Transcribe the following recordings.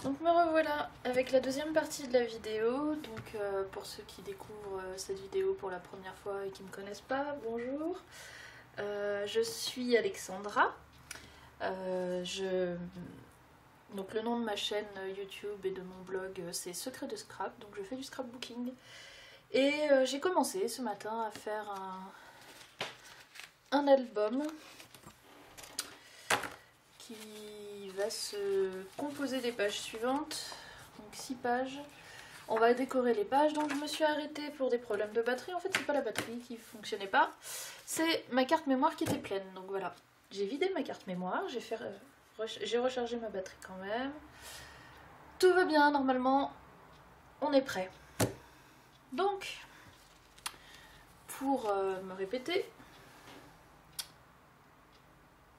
Donc me revoilà avec la deuxième partie de la vidéo. Donc pour ceux qui découvrent cette vidéo pour la première fois et qui ne me connaissent pas, bonjour. Je suis Alexandra. Donc le nom de ma chaîne YouTube et de mon blog c'est Secret de Scrap. Donc je fais du scrapbooking. Et j'ai commencé ce matin à faire un album qui va se composer des pages suivantes, donc 6 pages. On va décorer les pages, donc je me suis arrêtée pour des problèmes de batterie. En fait, c'est pas la batterie qui fonctionnait pas, c'est ma carte mémoire qui était pleine. Donc voilà, j'ai vidé ma carte mémoire, j'ai rechargé ma batterie quand même. Tout va bien, normalement, on est prêt. Donc, pour me répéter,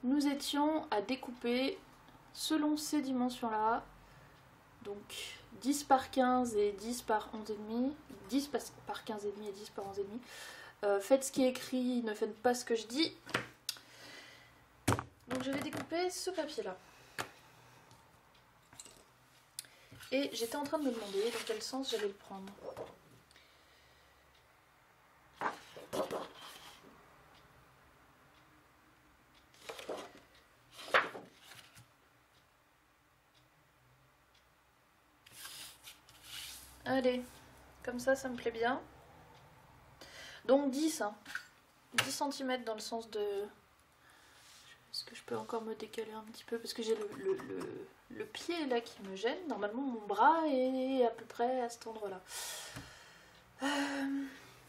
nous étions à découper selon ces dimensions-là, donc 10 par 15 et 10 par 11,5, 10 par 15,5 et 10 par 11,5. Faites ce qui est écrit, ne faites pas ce que je dis. Donc je vais découper ce papier-là. Et j'étais en train de me demander dans quel sens j'allais le prendre. Allez, comme ça me plaît bien. Donc 10, hein. 10 cm dans le sens de... Est-ce que je peux encore me décaler un petit peu? Parce que j'ai le pied là qui me gêne. Normalement mon bras est à peu près à cet endroit-là.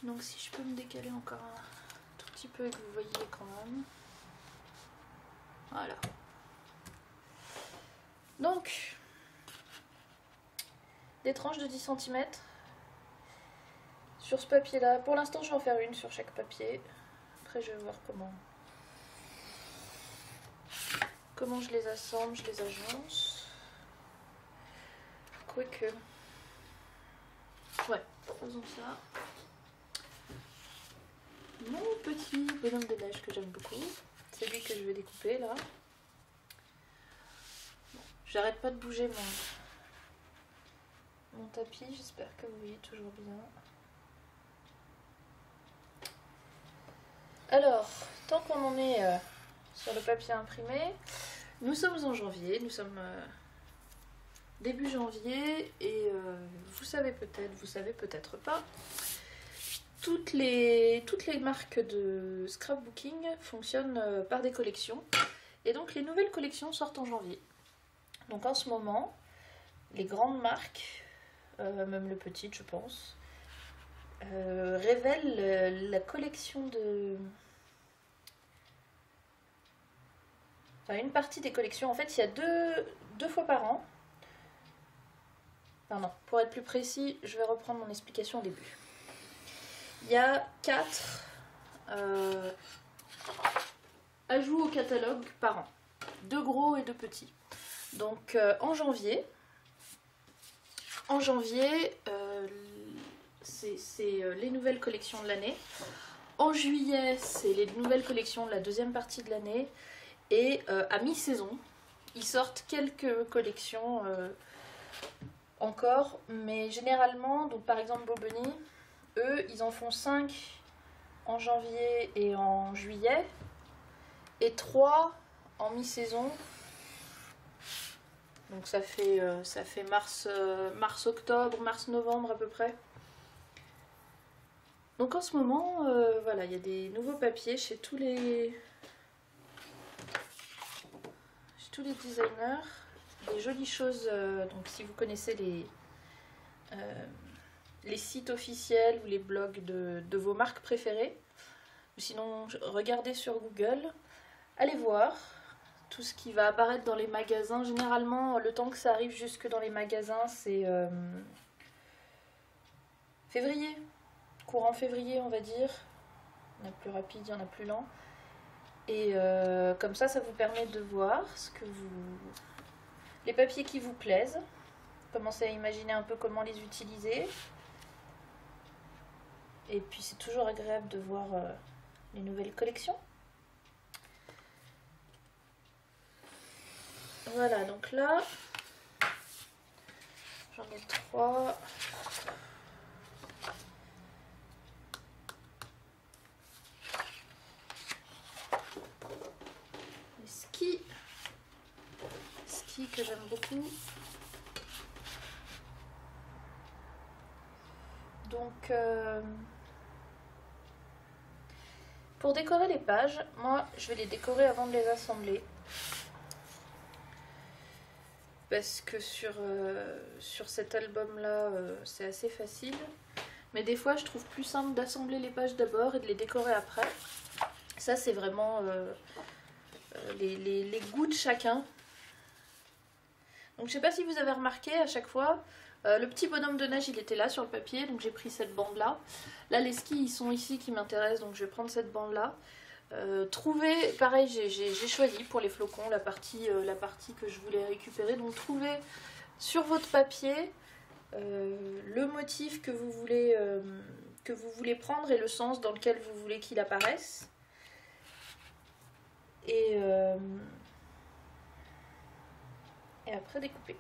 Donc si je peux me décaler encore un tout petit peu et que vous voyez quand même. Voilà. Donc, des tranches de 10 cm sur ce papier-là. Pour l'instant, je vais en faire une sur chaque papier. Après, je vais voir comment je les assemble, je les agence. Quoique. Ouais, faisons ça. Mon petit bonhomme de neige que j'aime beaucoup. C'est lui que je vais découper là. Bon, j'arrête pas de bouger mon tapis, j'espère que vous voyez toujours bien. Alors, tant qu'on en est sur le papier imprimé, nous sommes en janvier, nous sommes début janvier et vous savez peut-être pas, toutes les marques de scrapbooking fonctionnent par des collections et donc les nouvelles collections sortent en janvier. Donc en ce moment, les grandes marques, même les petites je pense, révèlent la collection de... Enfin une partie des collections, en fait il y a deux fois par an. Pardon, pour être plus précis, je vais reprendre mon explication au début. Il y a 4 ajouts au catalogue par an, 2 gros et 2 petits. Donc en janvier, c'est les nouvelles collections de l'année. En juillet, c'est les nouvelles collections de la deuxième partie de l'année. Et à mi-saison, ils sortent quelques collections encore, mais généralement, donc par exemple Bobeny, eux, ils en font 5 en janvier et en juillet, et 3 en mi-saison. Donc ça fait mars-octobre, mars-novembre à peu près. Donc en ce moment, voilà, il y a des nouveaux papiers chez tous les designers. Des jolies choses, donc si vous connaissez les sites officiels ou les blogs de vos marques préférées, ou sinon regardez sur Google, allez voir tout ce qui va apparaître dans les magasins. Généralement, le temps que ça arrive jusque dans les magasins, c'est février, courant février on va dire. Il y en a plus rapide, il y en a plus lent. Et comme ça vous permet de voir les papiers qui vous plaisent. Commencez à imaginer un peu comment les utiliser. Et puis c'est toujours agréable de voir les nouvelles collections. Voilà, donc là, J'en ai 3. Les skis. Skis que j'aime beaucoup. Donc, pour décorer les pages, moi je vais les décorer avant de les assembler. Parce que sur cet album-là, c'est assez facile. Mais des fois, je trouve plus simple d'assembler les pages d'abord et de les décorer après. Ça, c'est vraiment les goûts de chacun. Donc, je sais pas si vous avez remarqué, à chaque fois, le petit bonhomme de neige, il était là sur le papier. Donc, j'ai pris cette bande-là. Là, les skis, ils sont ici qui m'intéressent. Donc, je vais prendre cette bande-là. Trouver, pareil, j'ai choisi pour les flocons la partie que je voulais récupérer. Donc, trouvez sur votre papier le motif que vous voulez prendre et le sens dans lequel vous voulez qu'il apparaisse. Et après découper.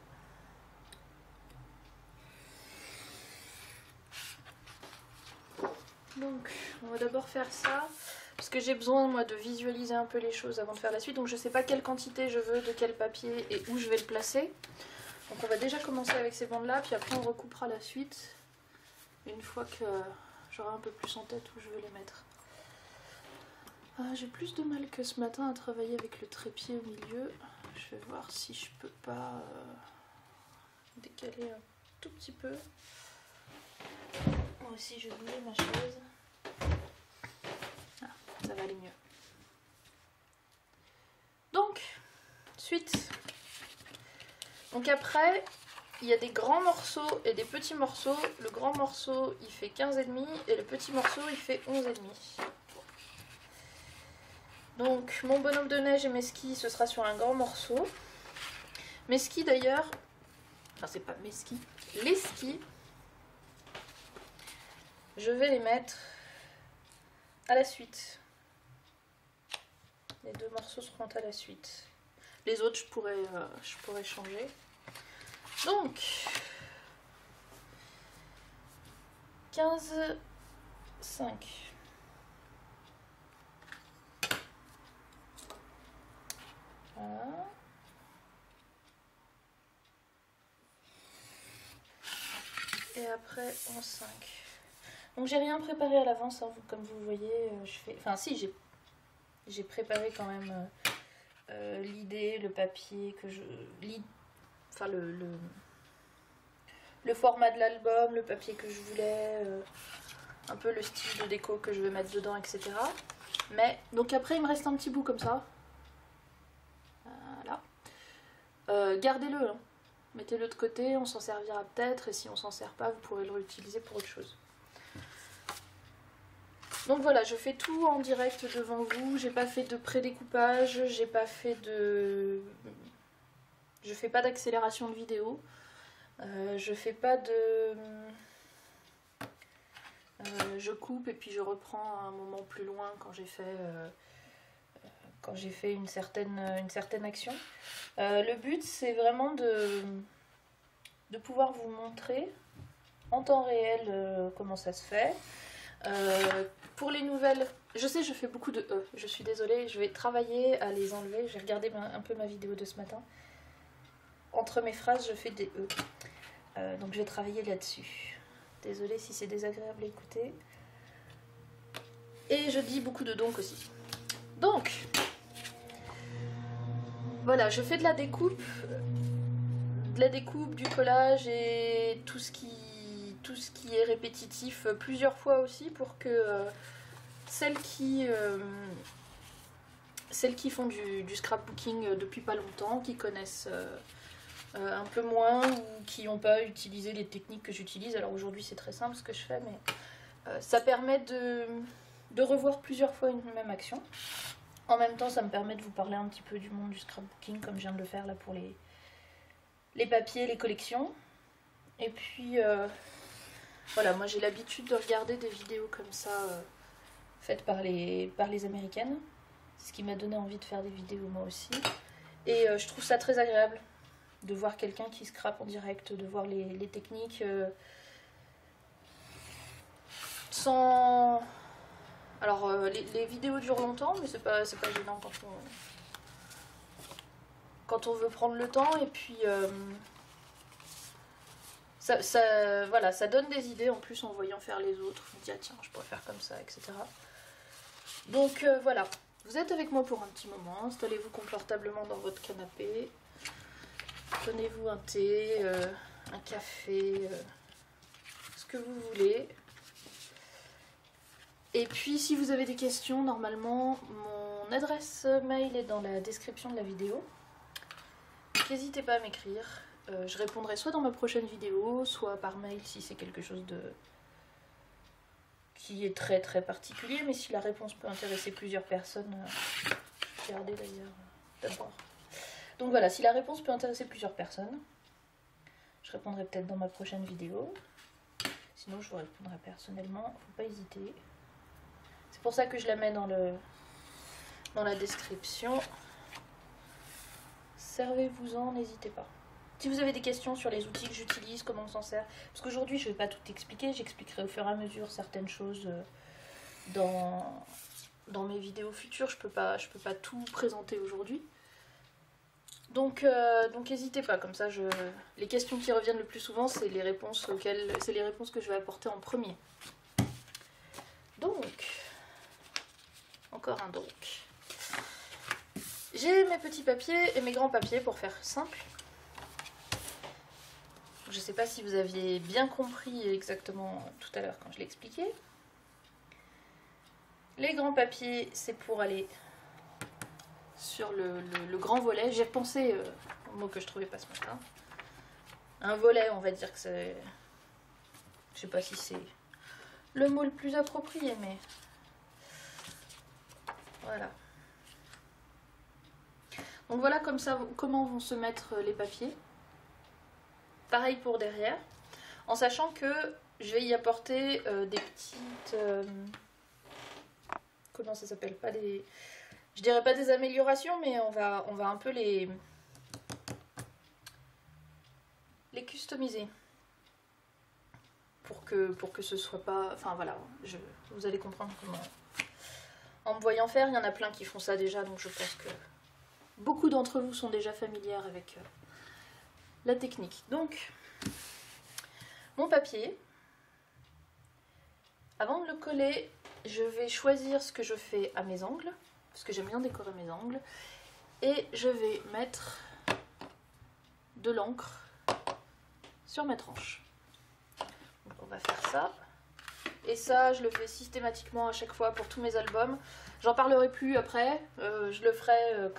Donc on va d'abord faire ça parce que j'ai besoin moi de visualiser un peu les choses avant de faire la suite. Donc je sais pas quelle quantité je veux, de quel papier et où je vais le placer. Donc on va déjà commencer avec ces bandes là, puis après on recoupera la suite une fois que j'aurai un peu plus en tête où je veux les mettre. J'ai plus de mal que ce matin à travailler avec le trépied au milieu. Je vais voir si je peux pas décaler un tout petit peu. Moi aussi je voulais ma chaise. Ah, ça va aller mieux. Donc, suite. Donc après, il y a des grands morceaux et des petits morceaux. Le grand morceau il fait 15,5 et le petit morceau il fait 11,5. Donc mon bonhomme de neige et mes skis, ce sera sur un grand morceau. Mes skis d'ailleurs, enfin c'est pas mes skis, les skis, je vais les mettre à la suite. Les deux morceaux seront à la suite. Les autres je pourrais changer. Donc 15,5. Voilà. Et après 11,5. Donc j'ai rien préparé à l'avance, hein, comme vous le voyez. Enfin si, j'ai préparé quand même l'idée, le papier que je... Enfin le format de l'album, le papier que je voulais, un peu le style de déco que je vais mettre dedans, etc. Mais donc après il me reste un petit bout comme ça. Voilà. Gardez-le, hein. Mettez-le de côté, on s'en servira peut-être, et si on s'en sert pas, vous pourrez le réutiliser pour autre chose. Donc voilà, je fais tout en direct devant vous, j'ai pas fait de pré-découpage, j'ai pas fait de... Je fais pas d'accélération de vidéo, je fais pas de... je coupe et puis je reprends un moment plus loin quand j'ai fait une certaine action. Le but c'est vraiment de pouvoir vous montrer en temps réel comment ça se fait. Pour les nouvelles, je sais je fais beaucoup de E, je suis désolée, je vais travailler à les enlever, j'ai regardé un peu ma vidéo de ce matin. Entre mes phrases je fais des E, donc je vais travailler là-dessus. Désolée si c'est désagréable à écouter. Et je dis beaucoup de donc aussi. Donc, voilà, je fais de la découpe, du collage et tout ce qui est répétitif plusieurs fois aussi pour que celles qui font du scrapbooking depuis pas longtemps, qui connaissent un peu moins ou qui n'ont pas utilisé les techniques que j'utilise. Alors aujourd'hui c'est très simple ce que je fais, mais ça permet de revoir plusieurs fois une même action. En même temps ça me permet de vous parler un petit peu du monde du scrapbooking comme je viens de le faire là pour les papiers, les collections. Et puis voilà, moi j'ai l'habitude de regarder des vidéos comme ça faites par les américaines. C'est ce qui m'a donné envie de faire des vidéos moi aussi. Et je trouve ça très agréable de voir quelqu'un qui scrape en direct, de voir les techniques sans... Alors les vidéos durent longtemps, mais c'est pas gênant quand on veut prendre le temps, et puis voilà, ça donne des idées en plus en voyant faire les autres. On dit ah tiens, je pourrais faire comme ça, etc. Donc voilà, vous êtes avec moi pour un petit moment, installez-vous confortablement dans votre canapé, prenez-vous un thé, un café, ce que vous voulez. Et puis si vous avez des questions, normalement mon adresse mail est dans la description de la vidéo. N'hésitez pas à m'écrire, je répondrai soit dans ma prochaine vidéo, soit par mail si c'est quelque chose qui est très très particulier, mais si la réponse peut intéresser plusieurs personnes, regardez d'ailleurs d'abord. Donc voilà, si la réponse peut intéresser plusieurs personnes, je répondrai peut-être dans ma prochaine vidéo. Sinon je vous répondrai personnellement, faut pas hésiter. C'est pour ça que je la mets dans la description. Servez-vous-en, n'hésitez pas. Si vous avez des questions sur les outils que j'utilise, comment on s'en sert, parce qu'aujourd'hui je ne vais pas tout expliquer, j'expliquerai au fur et à mesure certaines choses dans mes vidéos futures, je peux pas tout présenter aujourd'hui. Donc n'hésitez pas, comme ça les questions qui reviennent le plus souvent, c'est les réponses que je vais apporter en premier. Donc, encore un donc. J'ai mes petits papiers et mes grands papiers pour faire simple. Je ne sais pas si vous aviez bien compris exactement tout à l'heure quand je l'ai expliqué. Les grands papiers, c'est pour aller sur le grand volet. J'ai repensé au mot que je trouvais pas ce matin. Un volet, on va dire que c'est... Je sais pas si c'est le mot le plus approprié, mais... Voilà. Donc voilà comme ça, comment vont se mettre les papiers. Pareil pour derrière, en sachant que je vais y apporter des petites... comment ça s'appelle? Pas des... Je dirais pas des améliorations, mais on va un peu les customiser. Pour que ce soit pas... Enfin voilà, vous allez comprendre comment... En me voyant faire, il y en a plein qui font ça déjà, donc je pense que beaucoup d'entre vous sont déjà familières avec la technique. Donc, mon papier, avant de le coller, je vais choisir ce que je fais à mes angles, parce que j'aime bien décorer mes angles, et je vais mettre de l'encre sur ma tranche. Donc on va faire ça. Et ça, je le fais systématiquement à chaque fois pour tous mes albums. J'en parlerai plus après. Je le ferai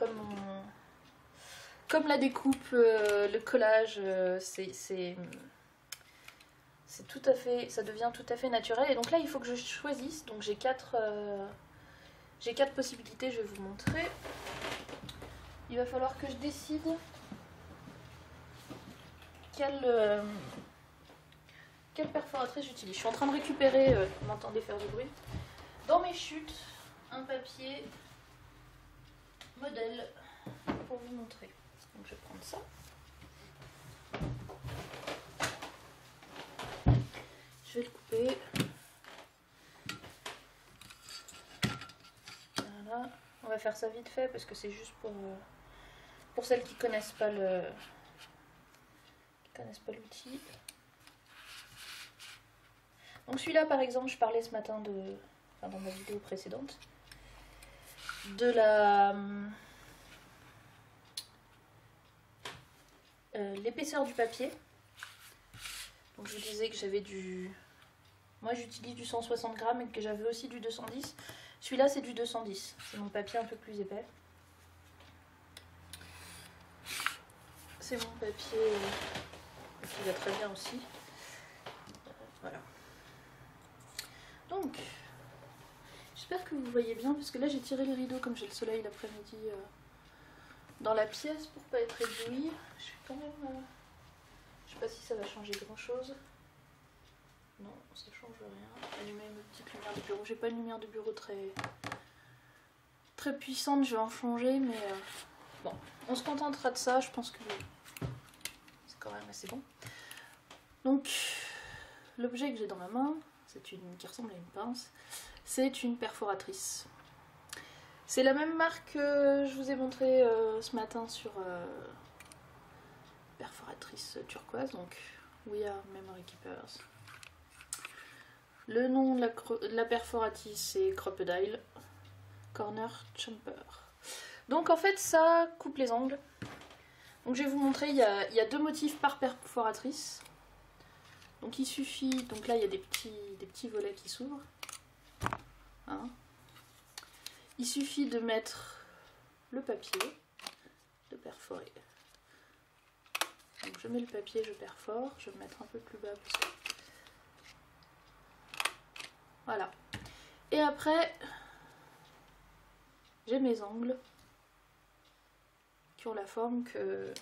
comme la découpe, le collage. C'est tout à fait, ça devient tout à fait naturel. Et donc là, il faut que je choisisse. Donc j'ai quatre possibilités. Je vais vous montrer. Il va falloir que je décide quelle perforatrice j'utilise. Je suis en train de récupérer, vous m'entendez faire du bruit, dans mes chutes, un papier modèle pour vous montrer. Donc je vais prendre ça. Je vais le couper. Voilà. On va faire ça vite fait parce que c'est juste pour celles qui connaissent pas l'outil. Donc celui-là par exemple, je parlais ce matin dans ma vidéo précédente, de l'épaisseur du papier. Donc je vous disais que j'avais moi j'utilise du 160 grammes et que j'avais aussi du 210. Celui-là c'est du 210, c'est mon papier un peu plus épais. C'est mon papier qui va très bien aussi. Voilà. Donc, j'espère que vous voyez bien, parce que là j'ai tiré les rideaux comme j'ai le soleil l'après-midi dans la pièce pour pas être éblouie. Je suis quand même... je sais pas si ça va changer grand chose. Non, ça change rien. Allumer une petite lumière de bureau. J'ai pas une lumière de bureau très puissante, je vais en changer, mais bon, on se contentera de ça. Je pense que quand même assez bon. Donc, l'objet que j'ai dans ma main, c'est une qui ressemble à une pince, c'est une perforatrice. C'est la même marque que je vous ai montré ce matin sur perforatrice turquoise, donc We Are Memory Keepers. Le nom de la perforatrice c'est Crocodile Corner Chomper. Donc en fait ça coupe les angles. Donc je vais vous montrer, il y a 2 motifs par perforatrice. Donc il suffit, donc là il y a des petits volets qui s'ouvrent. Hein. Il suffit de mettre le papier, de perforer. Donc je mets le papier, je perfore, je vais me mettre un peu plus bas parce que... Voilà. Et après, j'ai mes angles qui ont la forme que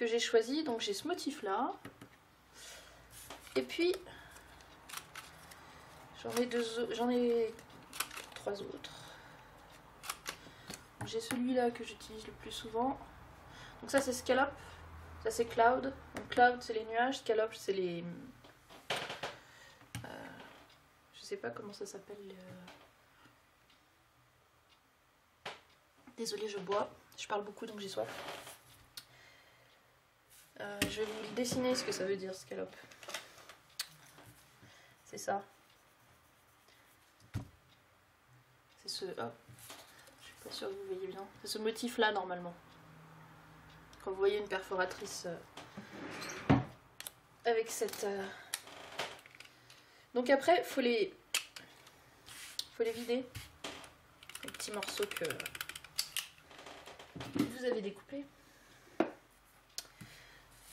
j'ai choisie. Donc j'ai ce motif là. Et puis, j'en ai 3 autres. J'ai celui-là que j'utilise le plus souvent. Donc ça c'est Scallop, ça c'est Cloud. Donc Cloud c'est les nuages, Scallop c'est les... je sais pas comment ça s'appelle. Désolée, je bois. Je parle beaucoup donc j'ai soif. Je vais vous dessiner ce que ça veut dire Scallop. C'est ça. C'est ce... Oh. Je suis pas sûre que vous voyez bien. C'est ce motif là normalement. Quand vous voyez une perforatrice avec cette... Donc après, faut les vider. Les petits morceaux que vous avez découpés.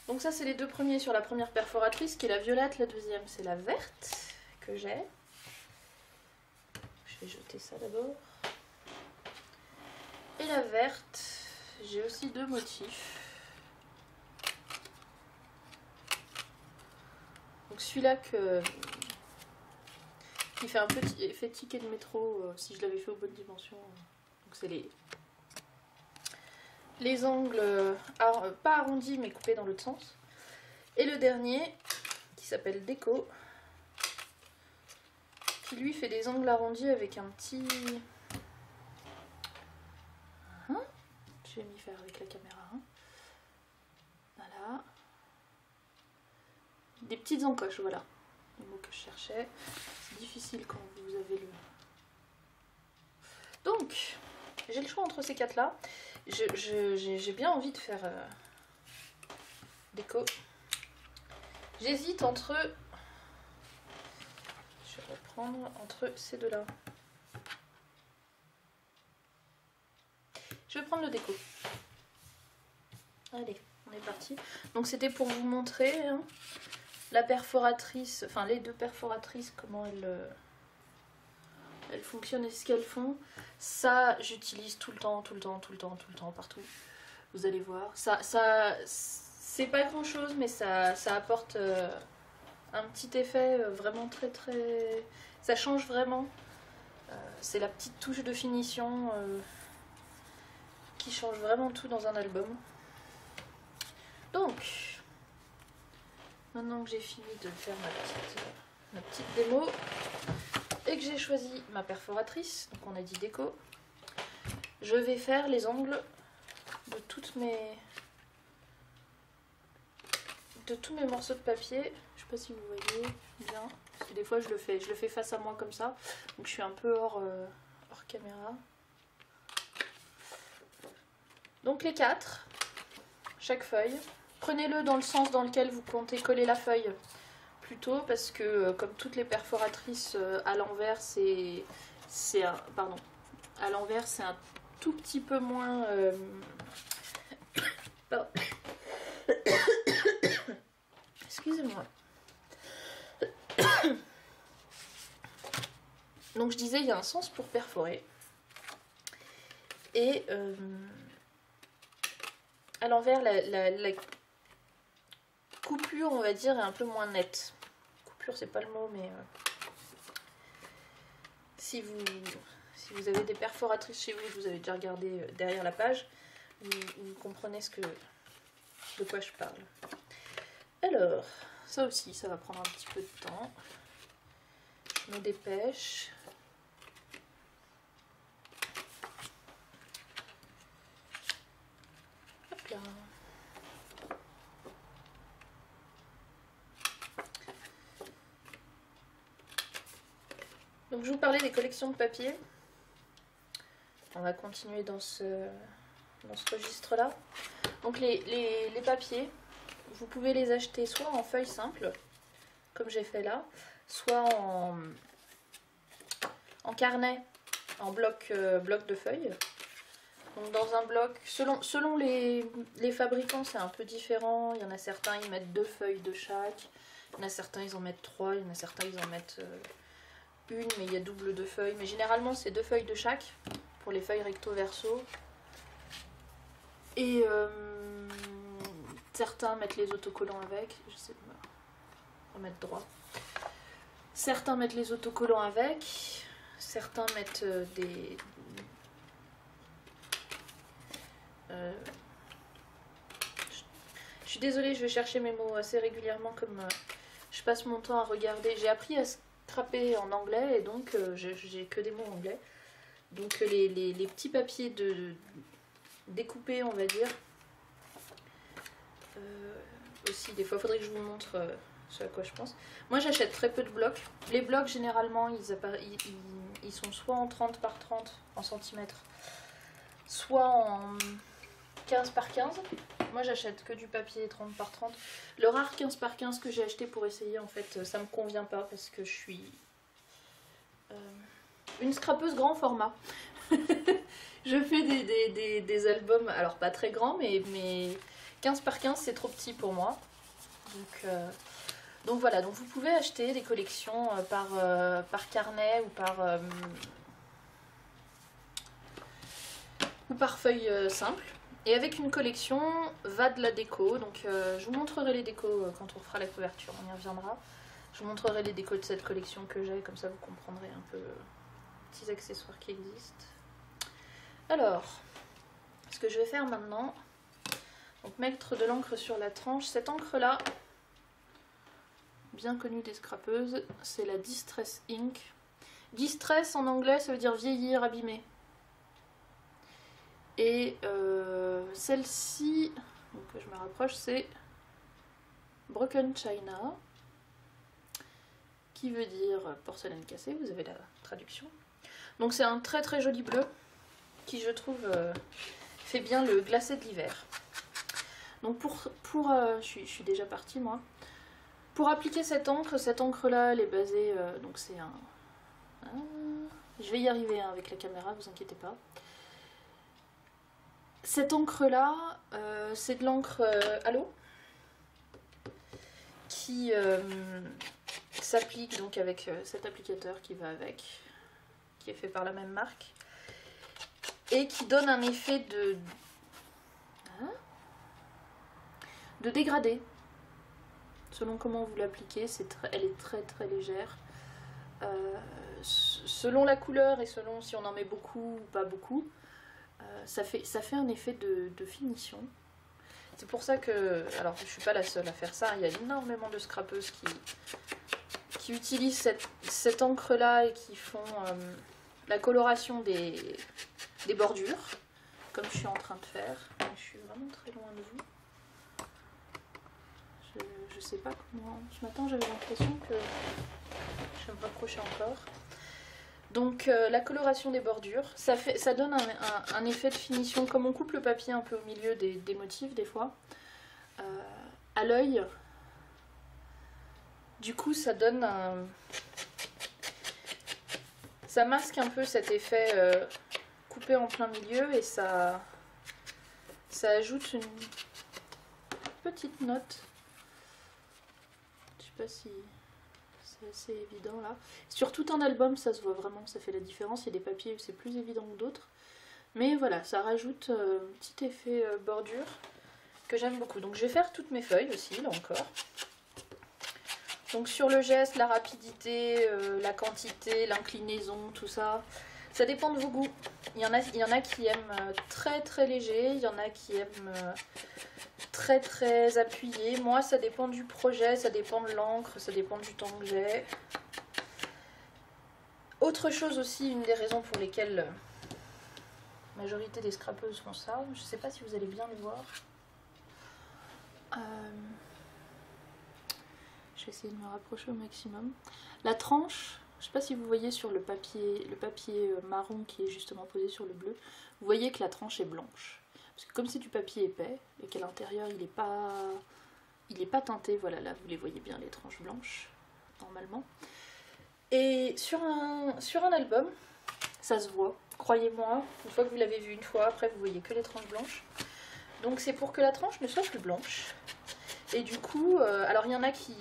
Donc ça c'est les 2 premiers sur la première perforatrice qui est la violette, la deuxième c'est la verte que j'ai. Je vais jeter ça d'abord. Et la verte, j'ai aussi 2 motifs. Donc celui-là qui fait un petit effet ticket de métro si je l'avais fait aux bonnes dimensions. Donc c'est les angles pas arrondis mais coupés dans l'autre sens. Et le dernier qui s'appelle Déco, qui lui fait des angles arrondis avec un petit... Je vais m'y faire avec la caméra. Voilà. Des petites encoches, voilà. Le mot que je cherchais. C'est difficile quand vous avez le... Donc, j'ai le choix entre ces 4 là. J'ai bien envie de faire Déco. J'hésite entre... Je vais reprendre entre ces 2 là. Je vais prendre le Déco. Allez, on est parti. Donc c'était pour vous montrer hein, la perforatrice, enfin les 2 perforatrices, comment elles fonctionnent et ce qu'elles font. Ça, j'utilise tout le temps, partout. Vous allez voir. Ça c'est pas grand chose, mais ça apporte un petit effet vraiment très... Ça change vraiment. C'est la petite touche de finition qui change vraiment tout dans un album. Donc, maintenant que j'ai fini de faire ma petite démo et que j'ai choisi ma perforatrice, donc on a dit Déco, je vais faire les angles de tous mes morceaux de papier. Je sais pas si vous voyez bien, parce que des fois je le fais face à moi comme ça, donc je suis un peu hors caméra. Donc les 4, chaque feuille. Prenez-le dans le sens dans lequel vous comptez coller la feuille plutôt, parce que comme toutes les perforatrices à l'envers, c'est un tout petit peu moins... Excusez-moi. Donc je disais, il y a un sens pour perforer. Et à l'envers, la coupure, on va dire, est un peu moins nette. Coupure, c'est pas le mot, mais si vous avez des perforatrices chez vous, je vous avais déjà regardé derrière la page, vous comprenez ce que de quoi je parle. Alors, ça aussi, ça va prendre un petit peu de temps. Je me dépêche. Hop là. Donc je vous parlais des collections de papier. On va continuer dans ce registre-là. Donc les papiers, vous pouvez les acheter soit en feuilles simples, comme j'ai fait là, soit en carnet, en bloc de feuilles. Donc dans un bloc, selon les fabricants, c'est un peu différent. Il y en a certains, ils mettent 2 feuilles de chaque. Il y en a certains, ils en mettent 3. Il y en a certains, ils en mettent une, mais il y a double de feuilles. Mais généralement, c'est 2 feuilles de chaque pour les feuilles recto verso. Et certains mettent les autocollants avec. J'essaie de me remettre droit. Certains mettent les autocollants avec. Certains mettent des... Je suis désolée, je vais chercher mes mots assez régulièrement comme je passe mon temps à regarder. J'ai appris à scraper en anglais et donc j'ai que des mots anglais. Donc les petits papiers découpés, on va dire. Aussi, des fois, il faudrait que je vous montre ce à quoi je pense. Moi, j'achète très peu de blocs. Les blocs, généralement, ils sont soit en 30 par 30 en centimètres, soit en 15 par 15. Moi, j'achète que du papier 30 par 30. Le rare 15 par 15 que j'ai acheté pour essayer, en fait, ça me convient pas parce que je suis une scrapeuse grand format. Je fais des albums, alors pas très grands, mais 15 par 15 c'est trop petit pour moi. Donc voilà, donc vous pouvez acheter des collections par carnet ou par feuille simple. Et avec une collection va de la déco. Donc je vous montrerai les décos quand on fera la couverture, on y reviendra. Je vous montrerai les décos de cette collection que j'ai, comme ça vous comprendrez un peu les petits accessoires qui existent. Alors, ce que je vais faire maintenant, donc mettre de l'encre sur la tranche. Cette encre là, bien connue des scrapeuses, c'est la Distress Ink. Distress en anglais, ça veut dire vieillir, abîmer. Et celle-ci, donc je me rapproche, c'est Broken China, qui veut dire porcelaine cassée, vous avez la traduction. Donc c'est un très très joli bleu, qui je trouve fait bien le glacé de l'hiver. Donc je suis déjà partie moi. Pour appliquer cette encre là, elle est basée, donc c'est je vais y arriver hein, avec la caméra, vous inquiétez pas. Cette encre là, c'est de l'encre à l'eau qui s'applique donc avec cet applicateur qui va avec, qui est fait par la même marque et qui donne un effet de dégradé selon comment vous l'appliquez. Elle est très très légère selon la couleur et selon si on en met beaucoup ou pas beaucoup. Ça fait un effet de finition. C'est pour ça que, alors je suis pas la seule à faire ça, il y a énormément de scrapeuses qui utilisent cette encre là et qui font la coloration des bordures, comme je suis en train de faire. Je suis vraiment très loin de vous. Je sais pas comment. Ce matin j'avais l'impression que je vais me rapprocher encore. Donc la coloration des bordures, ça donne un effet de finition, comme on coupe le papier un peu au milieu des motifs des fois, à l'œil. Du coup ça donne ça masque un peu cet effet coupé en plein milieu et ça ajoute une petite note. Je sais pas si... c'est assez évident là. Sur tout un album ça se voit vraiment, ça fait la différence. Il y a des papiers où c'est plus évident que d'autres. Mais voilà, ça rajoute un petit effet bordure que j'aime beaucoup. Donc je vais faire toutes mes feuilles aussi, là encore. Donc sur le geste, la rapidité, la quantité, l'inclinaison, tout ça, ça dépend de vos goûts. Il y en a qui aiment très très léger, il y en a qui aiment très très appuyé. Moi ça dépend du projet, ça dépend de l'encre, ça dépend du temps que j'ai. Autre chose aussi, une des raisons pour lesquelles la majorité des scrapeuses font ça, je ne sais pas si vous allez bien les voir. Je vais essayer de me rapprocher au maximum. La tranche, je ne sais pas si vous voyez sur le papier marron qui est justement posé sur le bleu, vous voyez que la tranche est blanche. Parce que comme c'est du papier épais et qu'à l'intérieur il n'est pas teinté, voilà, là vous les voyez bien les tranches blanches, normalement. Et sur un album, ça se voit, croyez-moi, une fois que vous l'avez vu une fois, après vous voyez que les tranches blanches. Donc c'est pour que la tranche ne soit plus blanche. Et du coup, alors il y en a qui...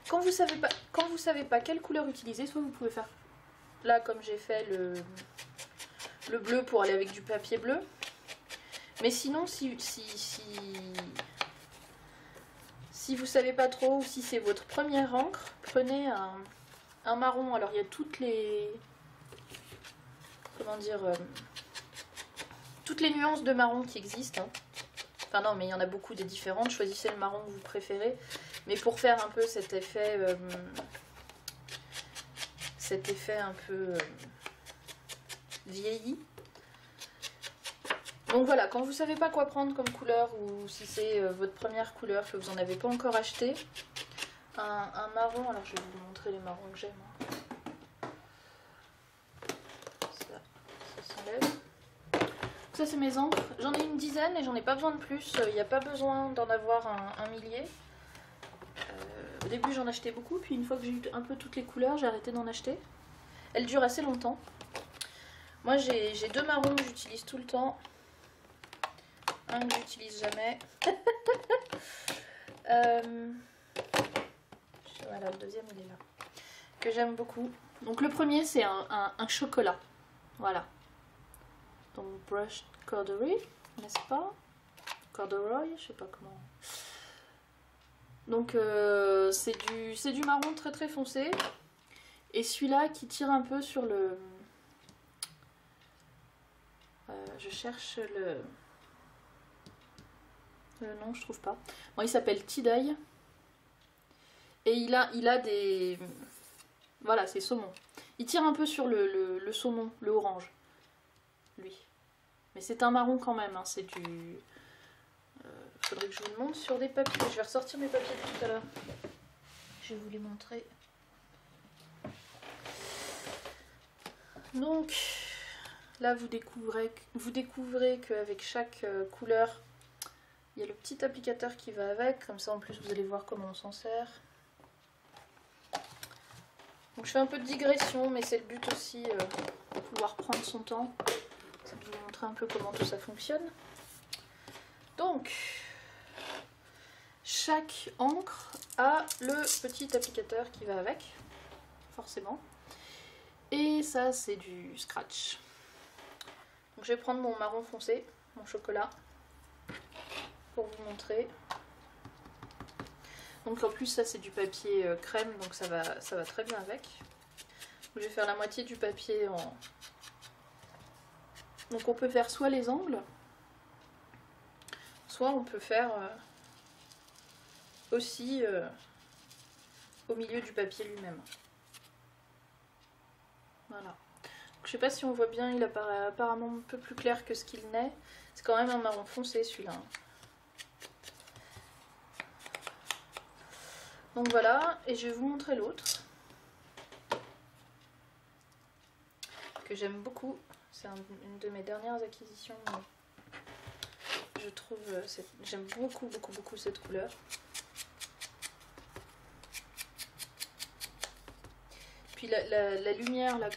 Quand vous savez pas quelle couleur utiliser, soit vous pouvez faire, là comme j'ai fait le bleu pour aller avec du papier bleu. Mais sinon, si vous savez pas trop, ou si c'est votre première encre, prenez un marron. Alors il y a toutes les... Comment dire toutes les nuances de marron qui existent. Hein. Enfin non, mais il y en a beaucoup des différentes. Choisissez le marron que vous préférez. Mais pour faire un peu cet effet un peu vieilli. Donc voilà, quand vous savez pas quoi prendre comme couleur, ou si c'est votre première couleur que vous n'en avez pas encore acheté, un marron, alors je vais vous montrer les marrons que j'aime. Ça s'enlève. Ça c'est mes encres, j'en ai une dizaine et j'en ai pas besoin de plus, il n'y a pas besoin d'en avoir un millier. Au début j'en achetais beaucoup, puis une fois que j'ai eu un peu toutes les couleurs, j'ai arrêté d'en acheter. Elles durent assez longtemps. Moi j'ai deux marrons que j'utilise tout le temps. Un que j'utilise jamais. Voilà, le deuxième il est là. Que j'aime beaucoup. Donc le premier c'est un chocolat. Voilà. Donc Brushed Corduroy, n'est-ce pas? Corduroy, je sais pas comment. Donc c'est du marron très très foncé. Et celui-là qui tire un peu sur le... je cherche le nom, je trouve pas. Bon, il s'appelle Tie-Dye. Et il a des... Voilà, c'est saumon. Il tire un peu sur le saumon, le orange. Lui. Mais c'est un marron quand même, hein, c'est du... faudrait que je vous le montre sur des papiers. Je vais ressortir mes papiers tout à l'heure. Je vais vous les montrer. Donc, là vous découvrez qu'avec chaque couleur, il y a le petit applicateur qui va avec. Comme ça en plus vous allez voir comment on s'en sert. Donc je fais un peu de digression, mais c'est le but aussi de pouvoir prendre son temps. C'est de vous montrer un peu comment tout ça fonctionne. Donc, chaque encre a le petit applicateur qui va avec, forcément. Et ça, c'est du scratch. Donc je vais prendre mon marron foncé, mon chocolat, pour vous montrer. Donc en plus, ça c'est du papier crème, donc ça va très bien avec. Donc, je vais faire la moitié du papier en... Donc on peut faire soit les angles, soit on peut faire aussi au milieu du papier lui-même. Voilà. Donc, je sais pas si on voit bien, il apparaît apparemment un peu plus clair que ce qu'il n'est. C'est quand même un marron foncé celui-là. Donc voilà, et je vais vous montrer l'autre. Que j'aime beaucoup. C'est une de mes dernières acquisitions. Je trouve, j'aime beaucoup cette couleur. Puis la lumière là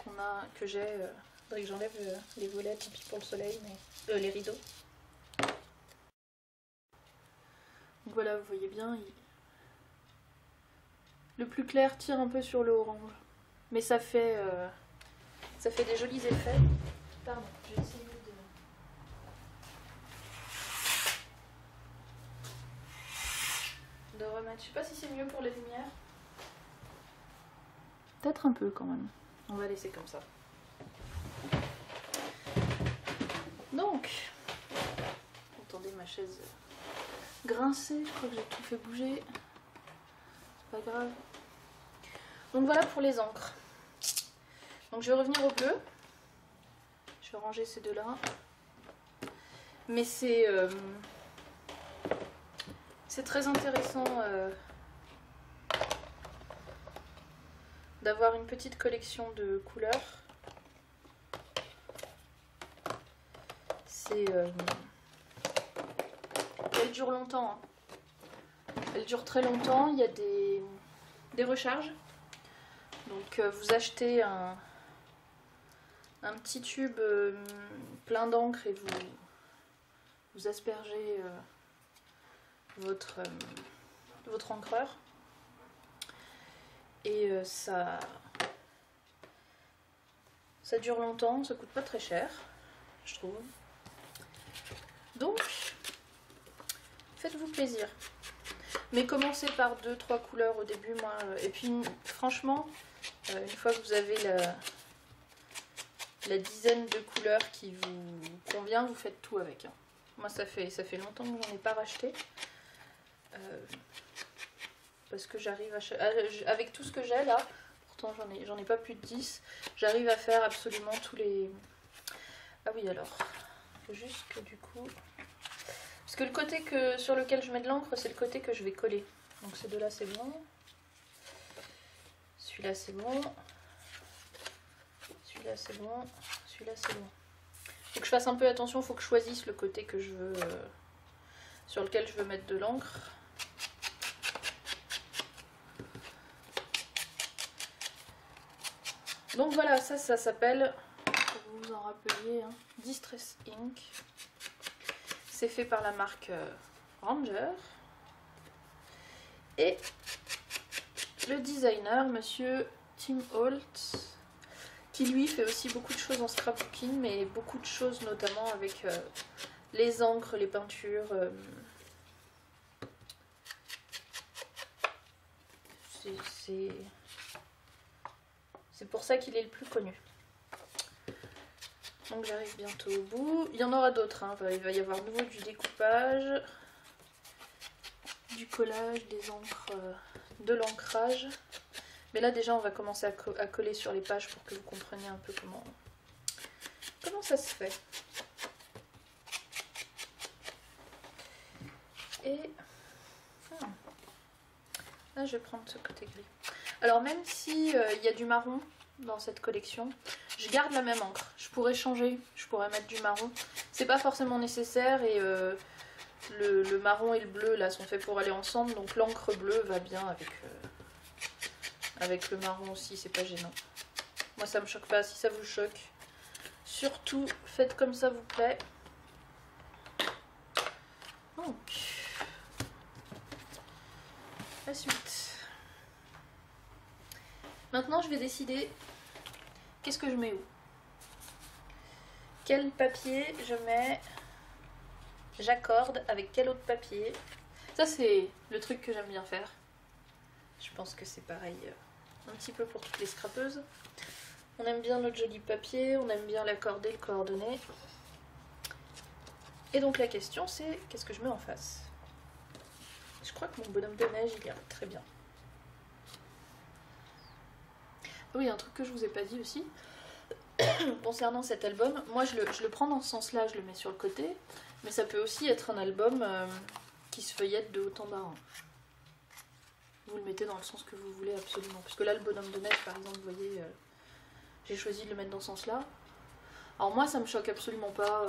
que j'ai, faudrait que j'enlève les volets, tant pis pour le soleil, mais les rideaux. Donc voilà, vous voyez bien, le plus clair tire un peu sur le orange, mais ça fait des jolis effets. Pardon, je vais essayer de remettre. Je sais pas si c'est mieux pour les lumières. Peut-être un peu quand même. On va laisser comme ça. ma chaise grincer. Je crois que j'ai tout fait bouger. C'est pas grave. Donc voilà pour les encres. Donc je vais revenir au bleu. Je vais ranger ces deux-là. Mais c'est très intéressant d'avoir une petite collection de couleurs. Elle dure longtemps. Hein. Elle dure très longtemps. Il y a des recharges. Donc vous achetez un petit tube plein d'encre et vous aspergez votre encreur. Et ça dure longtemps, ça coûte pas très cher, je trouve. Donc, faites-vous plaisir. Mais commencez par 2-3 couleurs au début, moi. Et puis, franchement, une fois que vous avez la dizaine de couleurs qui vous convient, vous faites tout avec. Hein. Moi, ça fait longtemps que j'en ai pas racheté. Parce que j'arrive avec tout ce que j'ai là, pourtant j'en ai pas plus de 10, j'arrive à faire absolument tous les... Ah oui, alors, faut juste que du coup... Parce que le côté sur lequel je mets de l'encre, c'est le côté que je vais coller. Donc ces deux-là, c'est bon. Celui-là, c'est bon. Celui-là, c'est bon. Celui-là, c'est bon. Faut que je fasse un peu attention, faut que je choisisse le côté que je veux... sur lequel je veux mettre de l'encre. Donc voilà, ça s'appelle, pour vous vous en rappeliez, hein, Distress Ink. C'est fait par la marque Ranger. Et le designer, monsieur Tim Holt, qui lui fait aussi beaucoup de choses en scrapbooking, mais beaucoup de choses notamment avec les encres, les peintures. C'est pour ça qu'il est le plus connu. Donc j'arrive bientôt au bout. Il y en aura d'autres. Hein. Il va y avoir de nouveau du découpage, du collage, des encres, de l'ancrage. Mais là déjà on va commencer à coller sur les pages pour que vous compreniez un peu comment ça se fait. Et là je vais prendre ce côté gris. Alors même si y a du marron dans cette collection, je garde la même encre. Je pourrais changer, je pourrais mettre du marron. C'est pas forcément nécessaire et le marron et le bleu là sont faits pour aller ensemble. Donc l'encre bleue va bien avec le marron aussi, c'est pas gênant. Moi ça me choque pas, si ça vous choque, surtout faites comme ça vous plaît. Donc, la suite. Maintenant, je vais décider qu'est-ce que je mets où. Quel papier je mets, j'accorde avec quel autre papier. Ça, c'est le truc que j'aime bien faire. Je pense que c'est pareil un petit peu pour toutes les scrapeuses. On aime bien notre joli papier, on aime bien l'accorder, le coordonner. Et donc la question, c'est qu'est-ce que je mets en face. Je crois que mon bonhomme de neige, il ira très bien. Oui, un truc que je vous ai pas dit aussi, concernant cet album, moi je le prends dans ce sens-là, je le mets sur le côté, mais ça peut aussi être un album qui se feuillette de haut en bas. Hein. Vous le mettez dans le sens que vous voulez absolument. Puisque là, le bonhomme de neige, par exemple, vous voyez, j'ai choisi de le mettre dans ce sens-là. Alors moi, ça me choque absolument pas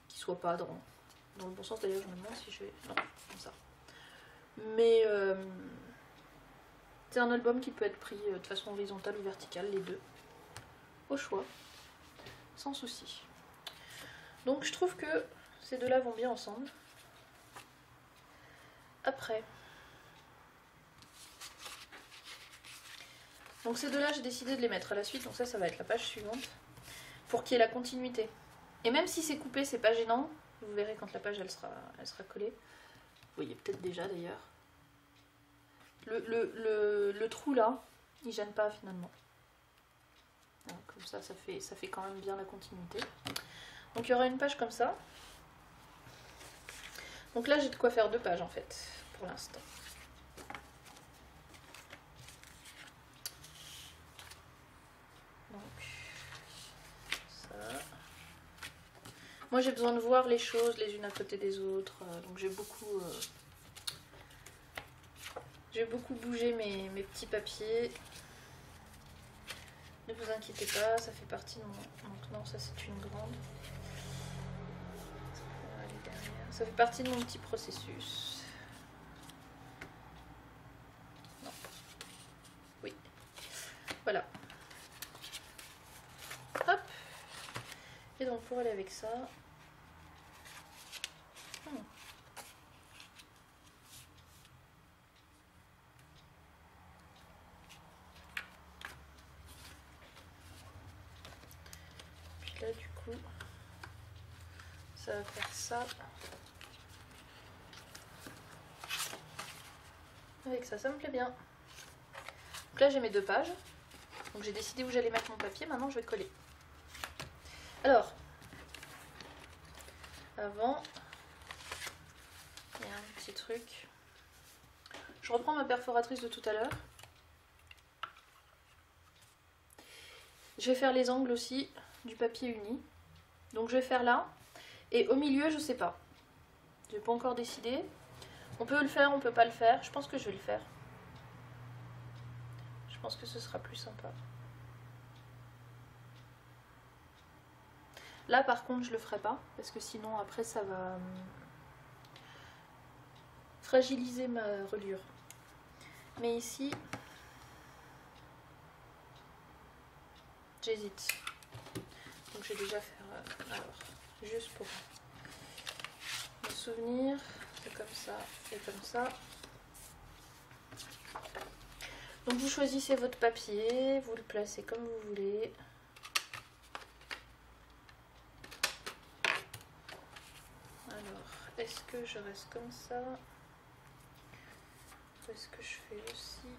qu'il soit pas dans le bon sens. D'ailleurs, je me demande si je vais... Non, comme ça. Mais... c'est un album qui peut être pris de façon horizontale ou verticale, les deux, au choix, sans souci. Donc je trouve que ces deux-là vont bien ensemble. Après, donc ces deux-là, j'ai décidé de les mettre à la suite, donc ça va être la page suivante, pour qu'il y ait la continuité. Et même si c'est coupé, c'est pas gênant, vous verrez quand la page elle sera collée. Vous voyez peut-être déjà d'ailleurs. Le trou là, il gêne pas finalement. Donc, comme ça fait quand même bien la continuité. Donc il y aura une page comme ça. Donc là j'ai de quoi faire 2 pages en fait, pour l'instant. Donc ça. Moi j'ai besoin de voir les choses les unes à côté des autres, donc j'ai beaucoup bougé mes petits papiers. Ne vous inquiétez pas, ça fait partie de mon... Donc non, ça c'est une grande. Ça fait partie de mon petit processus. Non. Oui. Voilà. Hop. Et donc pour aller avec ça... Puis là du coup, ça va faire ça. Avec ça, ça me plaît bien. Donc là j'ai mes 2 pages. Donc j'ai décidé où j'allais mettre mon papier, maintenant je vais coller. Alors, avant, il y a un petit truc. Je reprends ma perforatrice de tout à l'heure. Je vais faire les angles aussi du papier uni. Donc je vais faire là. Et au milieu, je sais pas. Je n'ai pas encore décidé. On peut le faire, on peut pas le faire. Je pense que je vais le faire. Je pense que ce sera plus sympa. Là par contre je le ferai pas. Parce que sinon après ça va fragiliser ma reliure. Mais ici, j'hésite. Donc je vais déjà faire... alors, juste pour me souvenir, c'est comme ça et comme ça. Donc vous choisissez votre papier, vous le placez comme vous voulez. Alors, est-ce que je reste comme ça? Ou est-ce que je fais aussi?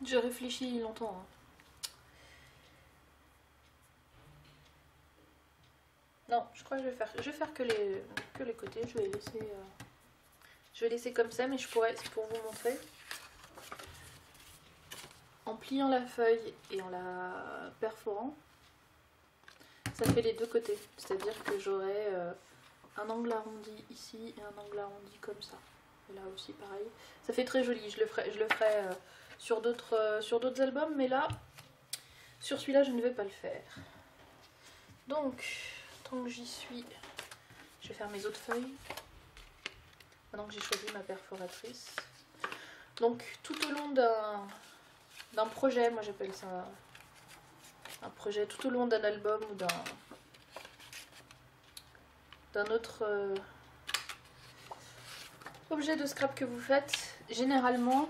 Je réfléchis longtemps. Hein. Non, je crois que je vais faire que les côtés. Je vais laisser comme ça, mais je pourrais, pour vous montrer, en pliant la feuille et en la perforant, ça fait les 2 côtés. C'est-à-dire que j'aurai un angle arrondi ici et un angle arrondi comme ça. Et là aussi pareil. Ça fait très joli. Je le ferai sur d'autres albums, mais là, sur celui-là, je ne vais pas le faire. Donc, tant que j'y suis, je vais faire mes autres feuilles. Maintenant que j'ai choisi ma perforatrice. Donc, tout au long d'un projet, moi j'appelle ça un projet, tout au long d'un album ou d'un autre objet de scrap que vous faites, généralement,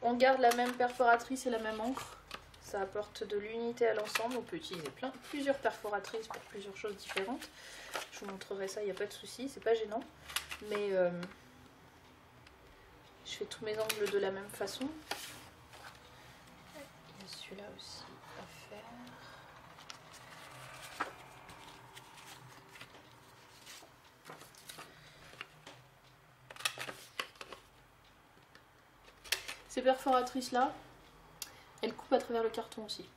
on garde la même perforatrice et la même encre. Ça apporte de l'unité à l'ensemble. On peut utiliser plusieurs perforatrices pour plusieurs choses différentes. Je vous montrerai ça, il n'y a pas de souci, c'est pas gênant. Mais je fais tous mes angles de la même façon. Il y a celui-là aussi à faire. Ces perforatrices là, elles coupent à travers le carton aussi.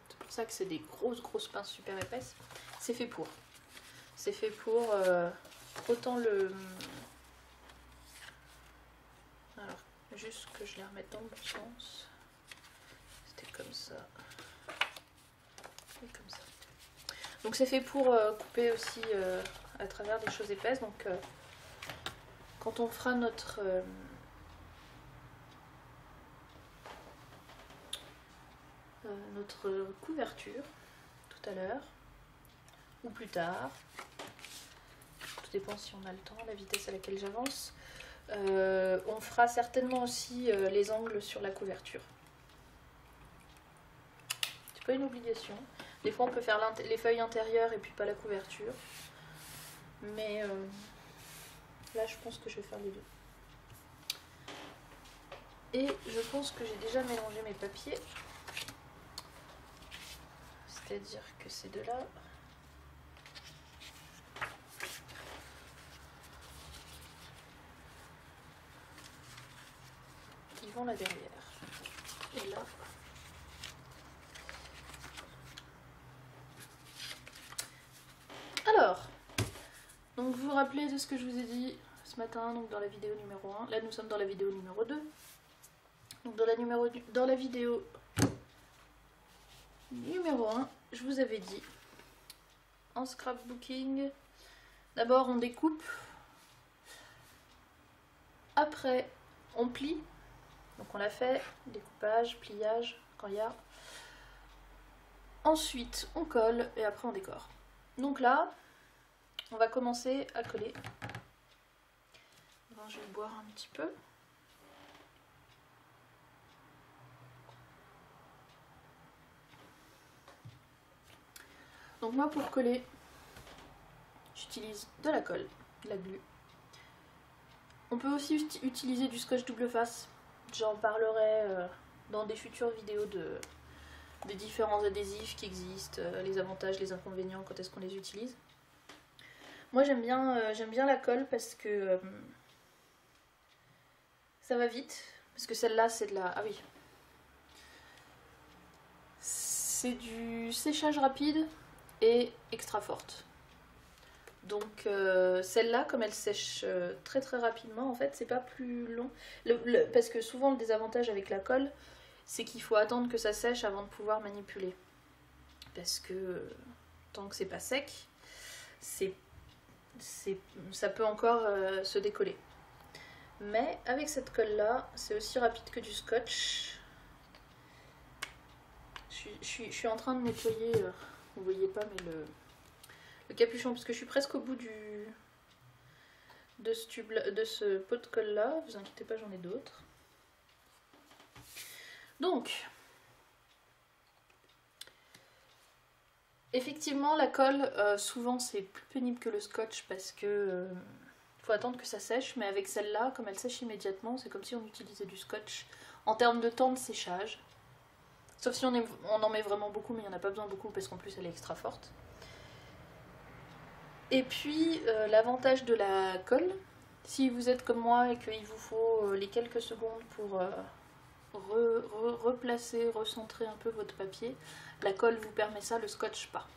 C'est pour ça que c'est des grosses pinces super épaisses. C'est fait pour. C'est fait pour autant le... Alors, juste que je les remette dans le bon sens. C'était comme ça. Et comme ça. Donc c'est fait pour couper aussi à travers des choses épaisses. Donc quand on fera notre... notre couverture tout à l'heure ou plus tard, tout dépend si on a le temps, la vitesse à laquelle j'avance, on fera certainement aussi les angles sur la couverture. C'est pas une obligation, des fois on peut faire les feuilles intérieures et puis pas la couverture, mais Là, je pense que je vais faire les deux. Et je pense que j'ai déjà mélangé mes papiers. C'est-à-dire que ces deux-là... ils vont là derrière. Et là... Alors, donc vous vous rappelez de ce que je vous ai dit ce matin, donc dans la vidéo numéro 1. Là, nous sommes dans la vidéo numéro 2. Donc dans la vidéo numéro 1, je vous avais dit, en scrapbooking, d'abord on découpe, après on plie, donc on l'a fait, découpage, pliage, quand il y a. Ensuite on colle et après on décore. Donc là, on va commencer à coller. Alors, je vais boire un petit peu. Donc moi pour coller, j'utilise de la colle, de la glu. On peut aussi utiliser du scotch double face. J'en parlerai dans des futures vidéos des différents adhésifs qui existent, les avantages, les inconvénients, quand est-ce qu'on les utilise. Moi j'aime bien la colle parce que ça va vite. Parce que celle-là c'est de la... Ah oui. C'est du séchage rapide et extra forte. Donc celle-là, comme elle sèche très très rapidement, en fait c'est pas plus long. Parce que souvent le désavantage avec la colle, c'est qu'il faut attendre que ça sèche avant de pouvoir manipuler. Parce que tant que c'est pas sec, ça peut encore se décoller. Mais avec cette colle-là, c'est aussi rapide que du scotch. Je suis en train de nettoyer, vous voyez pas, mais le capuchon, parce que je suis presque au bout de ce pot de colle là. Vous inquiétez pas, j'en ai d'autres. Donc effectivement la colle, souvent c'est plus pénible que le scotch parce que faut attendre que ça sèche, mais avec celle-là, comme elle sèche immédiatement, c'est comme si on utilisait du scotch en termes de temps de séchage. Sauf si on en met vraiment beaucoup, mais il n'y en a pas besoin beaucoup parce qu'en plus elle est extra forte. Et puis l'avantage de la colle, si vous êtes comme moi et qu'il vous faut les quelques secondes pour replacer, recentrer un peu votre papier, la colle vous permet ça, le scotch pas.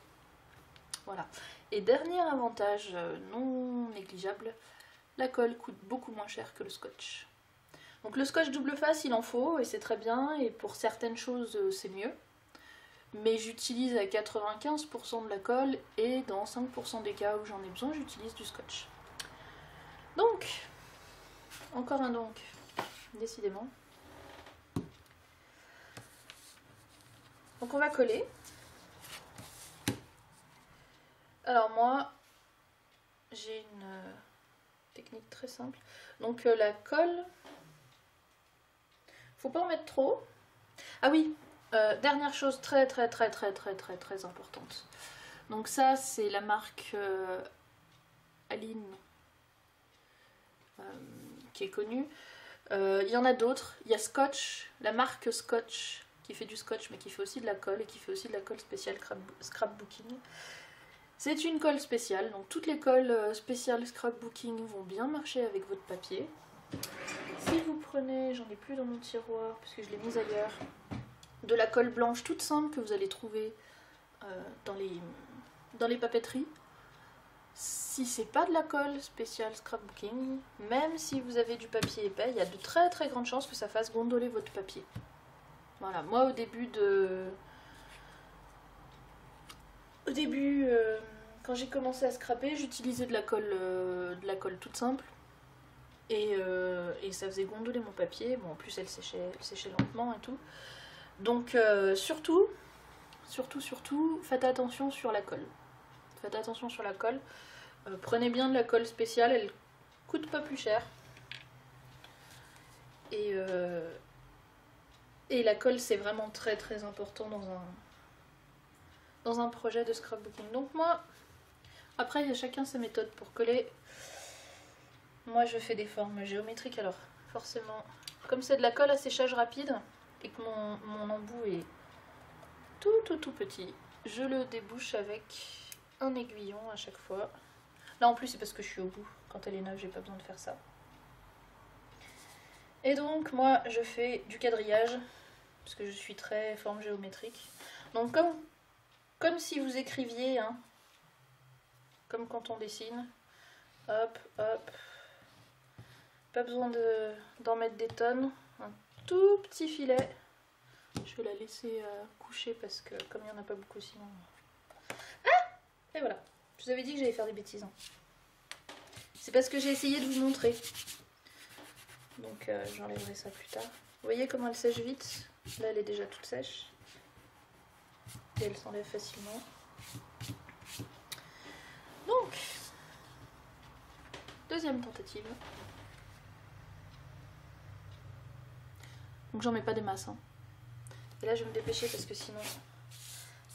Voilà. Et dernier avantage non négligeable, la colle coûte beaucoup moins cher que le scotch. Donc le scotch double face il en faut et c'est très bien, et pour certaines choses c'est mieux. Mais j'utilise à 95% de la colle et dans 5% des cas où j'en ai besoin, j'utilise du scotch. Donc, encore un donc, décidément. Donc on va coller. Alors moi, j'ai une technique très simple. Donc la colle, faut pas en mettre trop. Ah oui, dernière chose très importante. Donc ça c'est la marque Aline qui est connue. Il y en a d'autres. Il y a Scotch, la marque Scotch qui fait du scotch mais qui fait aussi de la colle et qui fait aussi de la colle spéciale scrapbooking. C'est une colle spéciale, donc toutes les colles spéciales scrapbooking vont bien marcher avec votre papier. Si vous prenez, j'en ai plus dans mon tiroir parce que je l'ai mise ailleurs, de la colle blanche toute simple que vous allez trouver dans les papeteries. Si c'est pas de la colle spéciale scrapbooking, même si vous avez du papier épais, il y a de très grandes chances que ça fasse gondoler votre papier. Voilà, moi au début, quand j'ai commencé à scraper, j'utilisais de la colle toute simple. Et ça faisait gondoler mon papier. Bon, en plus elle séchait lentement et tout. Donc surtout, faites attention sur la colle. Faites attention sur la colle. Prenez bien de la colle spéciale, elle coûte pas plus cher. Et la colle c'est vraiment très important dans un projet de scrapbooking. Donc moi, après il y a chacun sa méthode pour coller. moi je fais des formes géométriques, alors forcément, comme c'est de la colle à séchage rapide et que mon embout est tout petit, je le débouche avec un aiguillon à chaque fois. Là en plus c'est parce que je suis au bout, quand elle est neuve j'ai pas besoin de faire ça. Et donc moi je fais du quadrillage, parce que je suis très forme géométrique. Donc comme si vous écriviez, hein, comme quand on dessine, hop, hop. Pas besoin d'en mettre des tonnes, un tout petit filet. Je vais la laisser coucher parce que comme il n'y en a pas beaucoup sinon... Ah! Et voilà, je vous avais dit que j'allais faire des bêtises. Hein. C'est parce que j'ai essayé de vous montrer. Donc j'enlèverai ça plus tard. Vous voyez comment elle sèche vite? Là elle est déjà toute sèche. Et elle s'enlève facilement. Donc, deuxième tentative. Donc j'en mets pas des masses. Hein. Et là je vais me dépêcher parce que sinon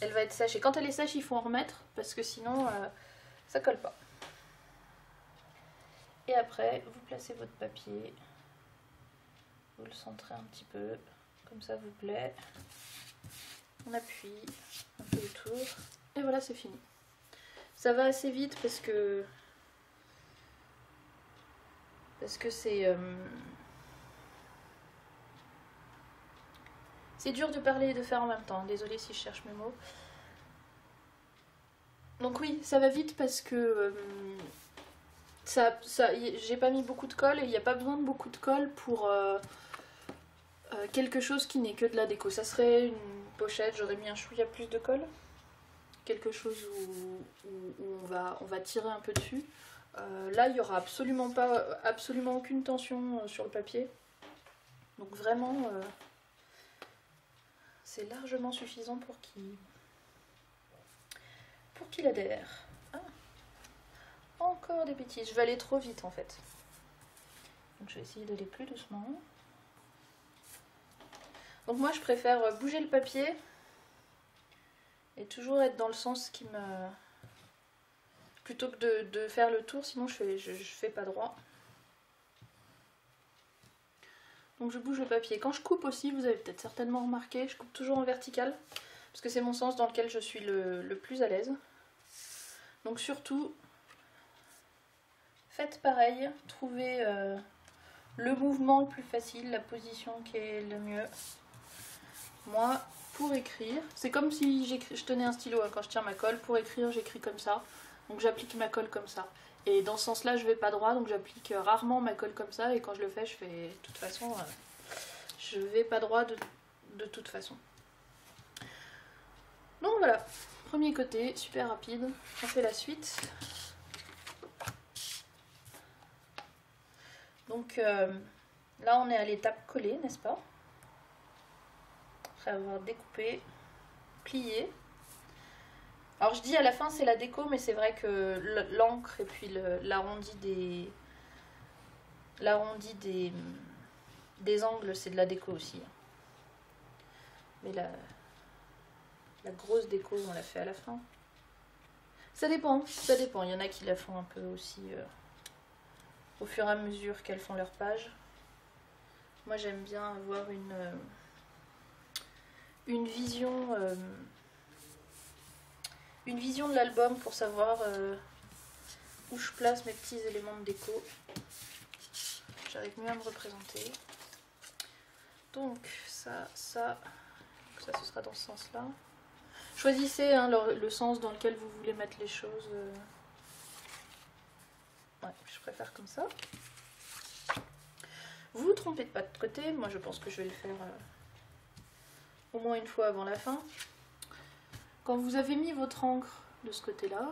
elle va être sèche. Et quand elle est sèche il faut en remettre parce que sinon ça colle pas. Et après vous placez votre papier. Vous le centrez un petit peu. Comme ça vous plaît. On appuie un peu autour. Et voilà c'est fini. Ça va assez vite parce que c'est dur de parler et de faire en même temps. Désolée si je cherche mes mots. Donc oui, ça va vite parce que j'ai pas mis beaucoup de colle et il n'y a pas besoin de beaucoup de colle pour quelque chose qui n'est que de la déco. Ça serait une pochette, j'aurais mis un chouïa plus de colle. Quelque chose où on va tirer un peu dessus. Là, il n'y aura absolument aucune tension sur le papier. Donc vraiment, c'est largement suffisant pour qu'il adhère. Ah, encore des bêtises. Je vais aller trop vite en fait. Donc je vais essayer d'aller plus doucement. Donc moi, je préfère bouger le papier et toujours être dans le sens qui me... Plutôt que de faire le tour, sinon je fais pas droit. Donc je bouge le papier. Quand je coupe aussi, vous avez peut-être certainement remarqué, je coupe toujours en vertical. Parce que c'est mon sens dans lequel je suis le plus à l'aise. Donc surtout, faites pareil. Trouvez le mouvement le plus facile, la position qui est le mieux. Moi, pour écrire, c'est comme si je tenais un stylo hein, quand je tiens ma colle. Pour écrire, j'écris comme ça. Donc j'applique ma colle comme ça. Et dans ce sens-là, je vais pas droit, donc j'applique rarement ma colle comme ça. Et quand je le fais, je fais de toute façon, je vais pas droit de toute façon. Donc voilà, premier côté, super rapide. On fait la suite. Donc là, on est à l'étape collée, n'est-ce pas? Après avoir découpé, plié. Alors je dis à la fin c'est la déco, mais c'est vrai que l'encre et puis l'arrondi des angles c'est de la déco aussi. Mais la grosse déco on la fait à la fin. Ça dépend, ça dépend. Il y en a qui la font un peu aussi au fur et à mesure qu'elles font leur page. Moi j'aime bien avoir une vision... une vision de l'album pour savoir où je place mes petits éléments de déco. J'arrive mieux à me représenter. Donc ça ce sera dans ce sens-là. Choisissez hein, le sens dans lequel vous voulez mettre les choses. Ouais, je préfère comme ça. Vous vous trompez pas de côté. Moi je pense que je vais le faire au moins une fois avant la fin. Quand vous avez mis votre encre de ce côté-là,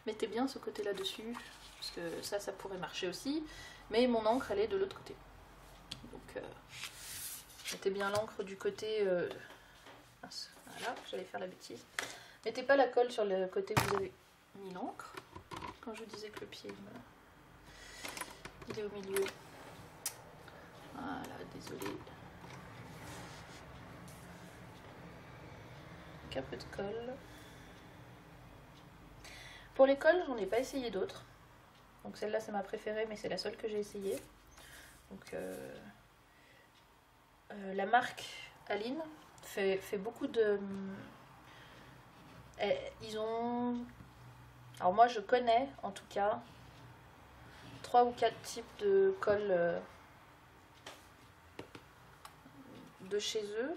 mettez bien ce côté-là dessus, parce que ça pourrait marcher aussi, mais mon encre, elle est de l'autre côté. Donc, mettez bien l'encre du côté... voilà, j'allais faire la bêtise. Mettez pas la colle sur le côté où vous avez mis l'encre. Quand je vous disais que le pied, il est au milieu. Voilà, désolée. Un peu de colle. Pour les colles, j'en ai pas essayé d'autres. Donc celle-là c'est ma préférée, mais c'est la seule que j'ai essayée. Donc la marque Aline fait beaucoup de... Ils ont... Alors moi je connais en tout cas 3 ou 4 types de colle de chez eux.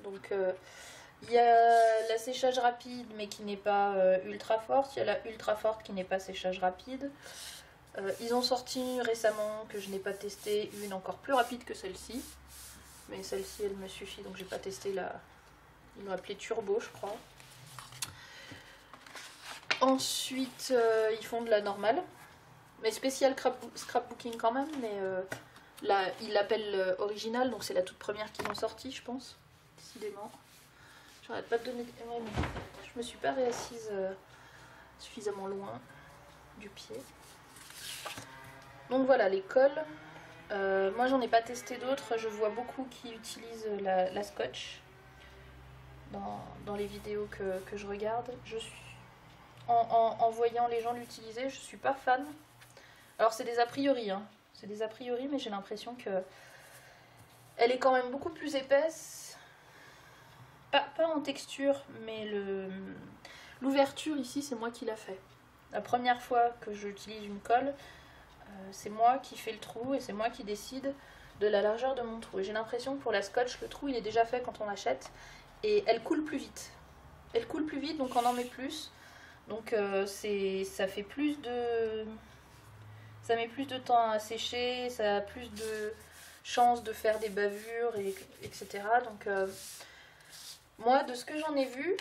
Donc il y a la séchage rapide mais qui n'est pas ultra forte. Il y a la ultra forte qui n'est pas séchage rapide. Ils ont sorti récemment, que je n'ai pas testé, une encore plus rapide que celle-ci. Mais celle-ci elle me suffit, donc j'ai pas testé la... Ils l'ont appelée Turbo je crois. Ensuite ils font de la normale. Mais spécial scrapbooking quand même, mais là, ils l'appellent original, donc c'est la toute première qu'ils ont sortie, je pense. Décidément. J'arrête pas de donner... Ouais, mais je me suis pas réassise suffisamment loin du pied. Donc voilà, les colles. Moi, j'en ai pas testé d'autres. Je vois beaucoup qui utilisent la scotch dans les vidéos que je regarde. Je suis... en voyant les gens l'utiliser, je suis pas fan. Alors c'est des a priori, hein. C'est des a priori, mais j'ai l'impression que elle est quand même beaucoup plus épaisse. Pas en texture, mais l'ouverture ici, c'est moi qui l'a fait. La première fois que j'utilise une colle, c'est moi qui fais le trou et c'est moi qui décide de la largeur de mon trou. Et j'ai l'impression que pour la scotch, le trou il est déjà fait quand on l'achète et elle coule plus vite. Elle coule plus vite, donc on en met plus. Donc ça fait plus de... Ça met plus de temps à sécher, ça a plus de chances de faire des bavures, etc. Donc moi, de ce que j'en ai vu,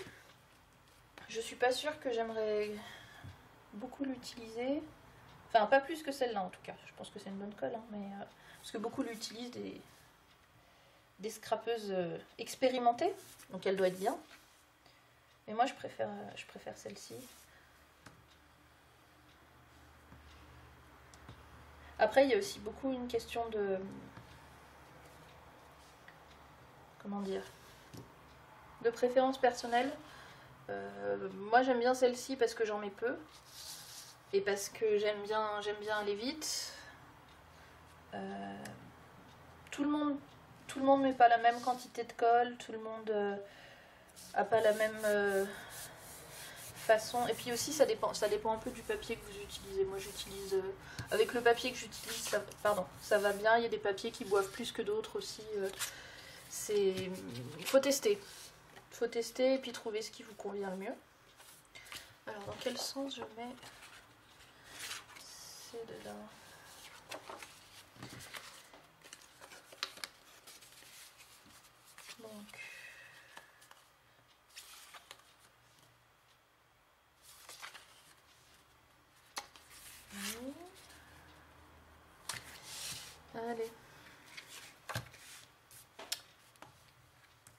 je suis pas sûre que j'aimerais beaucoup l'utiliser. Enfin, pas plus que celle-là en tout cas. Je pense que c'est une bonne colle, hein, mais parce que beaucoup l'utilisent des scrapeuses expérimentées, donc elle doit être bien. Mais moi, je préfère celle-ci. Après, il y a aussi beaucoup une question de... Comment dire ? De préférence personnelle. Moi, j'aime bien celle-ci parce que j'en mets peu. Et parce que j'aime bien aller vite. Tout le monde met pas la même quantité de colle. Tout le monde a pas la même... façon. Et puis aussi ça dépend un peu du papier que vous utilisez. Moi j'utilise avec le papier que j'utilise ça va bien. Il y a des papiers qui boivent plus que d'autres aussi. Il faut tester et puis trouver ce qui vous convient le mieux. Alors dans quel sens je mets? C'est dedans. Donc allez.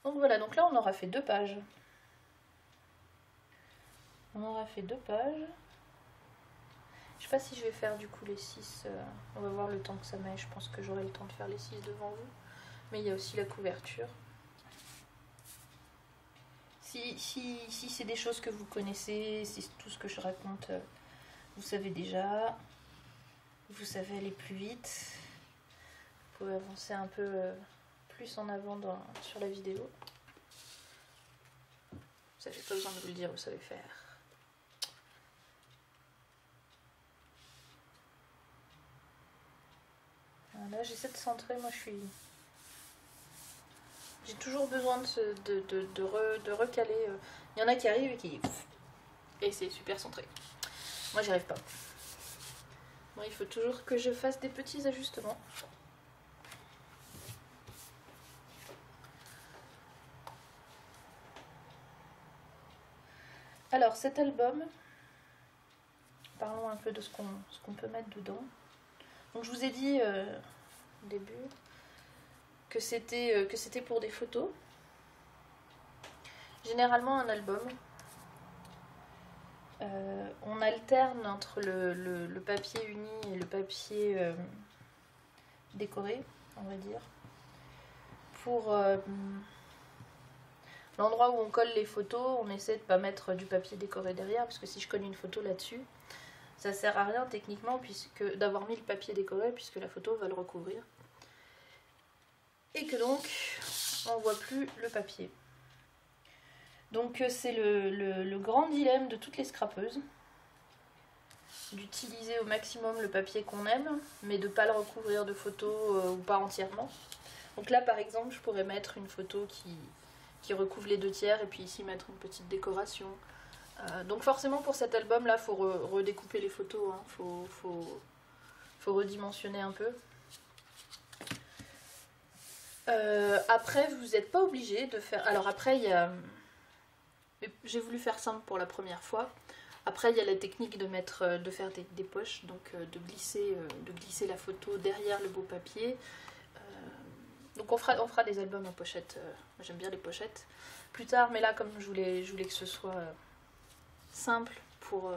Donc voilà, donc là on aura fait 2 pages. On aura fait 2 pages. Je sais pas si je vais faire du coup les 6. On va voir le temps que ça met. Je pense que j'aurai le temps de faire les 6 devant vous. Mais il y a aussi la couverture. Si c'est des choses que vous connaissez, si tout ce que je raconte, vous savez déjà. Vous savez aller plus vite. Vous pouvez avancer un peu plus en avant sur la vidéo. Ça j'ai pas besoin de vous le dire, vous savez faire. Voilà, j'essaie de centrer, moi j'ai toujours besoin de recaler. Il y en a qui arrivent et c'est super centré. Moi j'y arrive pas. Moi il faut toujours que je fasse des petits ajustements. Alors cet album, parlons un peu de ce qu'on peut mettre dedans. Donc je vous ai dit au début que c'était pour des photos. Généralement un album, on alterne entre le papier uni et le papier décoré, on va dire. Pour l'endroit où on colle les photos, on essaie de ne pas mettre du papier décoré derrière, parce que si je colle une photo là-dessus, ça sert à rien techniquement puisque d'avoir mis le papier décoré puisque la photo va le recouvrir. Et que donc on voit plus le papier. Donc c'est le grand dilemme de toutes les scrapeuses, d'utiliser au maximum le papier qu'on aime, mais de ne pas le recouvrir de photos ou pas entièrement. Donc là par exemple je pourrais mettre une photo qui recouvre les 2/3 et puis ici mettre une petite décoration. Donc forcément pour cet album là il faut redécouper les photos, hein. Faut redimensionner un peu. Après vous n'êtes pas obligé de faire... Alors après il y a... J'ai voulu faire simple pour la première fois. Après il y a la technique de faire des poches, donc de glisser la photo derrière le beau papier. Donc on fera des albums en pochette. J'aime bien les pochettes plus tard, mais là comme je voulais que ce soit simple pour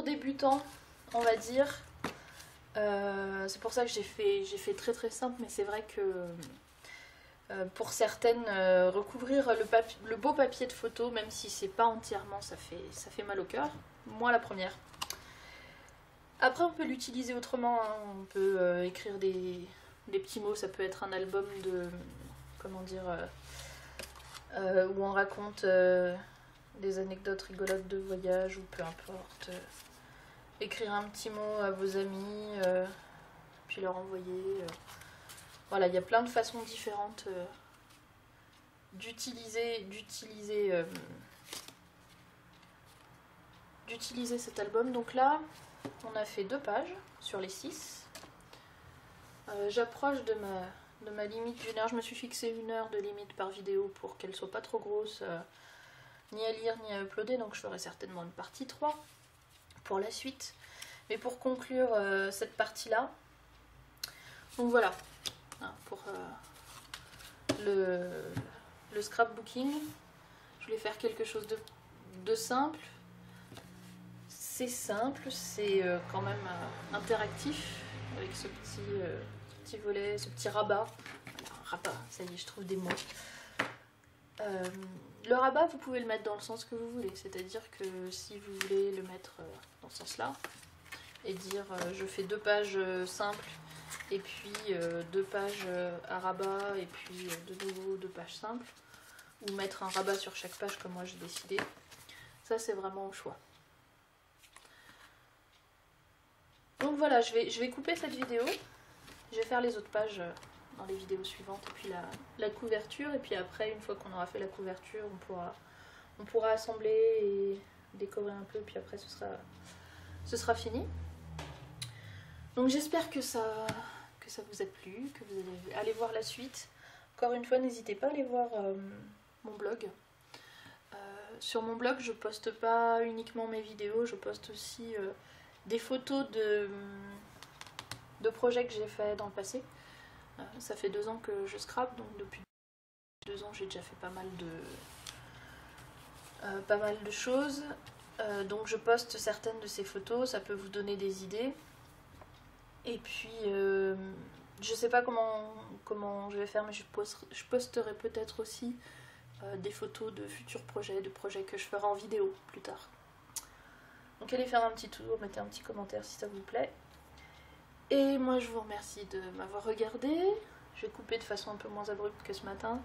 débutants, on va dire. C'est pour ça que j'ai fait très très simple, mais c'est vrai que pour certaines, recouvrir le beau papier de photo, même si c'est pas entièrement, ça fait mal au cœur. Moi la première. Après on peut l'utiliser autrement, hein. On peut écrire des petits mots, ça peut être un album de... comment dire... où on raconte des anecdotes rigolotes de voyage ou peu importe. Écrire un petit mot à vos amis, puis leur envoyer. Voilà, il y a plein de façons différentes d'utiliser cet album. Donc là, on a fait 2 pages sur les 6. J'approche de ma limite d'une heure. Je me suis fixé 1 heure de limite par vidéo pour qu'elle soit pas trop grosse, ni à lire ni à uploader. Donc je ferai certainement une partie 3 pour la suite. Mais pour conclure cette partie-là, donc voilà, pour le scrapbooking, je voulais faire quelque chose de simple. C'est simple, c'est quand même interactif avec ce petit volet, ce petit rabat. Rabat, ça y est, je trouve des mots. Le rabat, vous pouvez le mettre dans le sens que vous voulez, c'est-à-dire que si vous voulez le mettre dans ce sens-là, et dire je fais 2 pages simples, et puis 2 pages à rabat, et puis de nouveau 2 pages simples, ou mettre un rabat sur chaque page comme moi j'ai décidé, ça c'est vraiment au choix. Donc voilà, je vais couper cette vidéo, je vais faire les autres pages dans les vidéos suivantes, et puis la couverture, et puis après, une fois qu'on aura fait la couverture, on pourra assembler et décorer un peu, puis après ce sera fini. Donc j'espère que ça vous a plu, que vous allez aller voir la suite. Encore une fois, n'hésitez pas à aller voir mon blog. Sur mon blog, je poste pas uniquement mes vidéos, je poste aussi des photos de projets que j'ai fait dans le passé. Ça fait 2 ans que je scrape, donc depuis 2 ans j'ai déjà fait pas mal de choses. Donc je poste certaines de ces photos, ça peut vous donner des idées. Et puis je sais pas comment je vais faire, mais je posterai peut-être aussi des photos de futurs projets, de projets que je ferai en vidéo plus tard. Donc allez faire un petit tour, mettez un petit commentaire si ça vous plaît. Et moi je vous remercie de m'avoir regardé. Je vais couper de façon un peu moins abrupte que ce matin.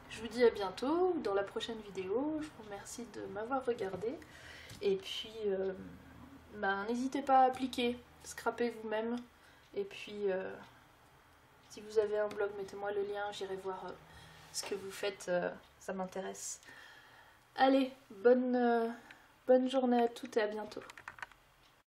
Je vous dis à bientôt dans la prochaine vidéo. Je vous remercie de m'avoir regardé. Et puis n'hésitez pas à appliquer, scrapez vous-même. Et puis si vous avez un blog, mettez-moi le lien, j'irai voir ce que vous faites, ça m'intéresse. Allez, bonne journée à toutes et à bientôt.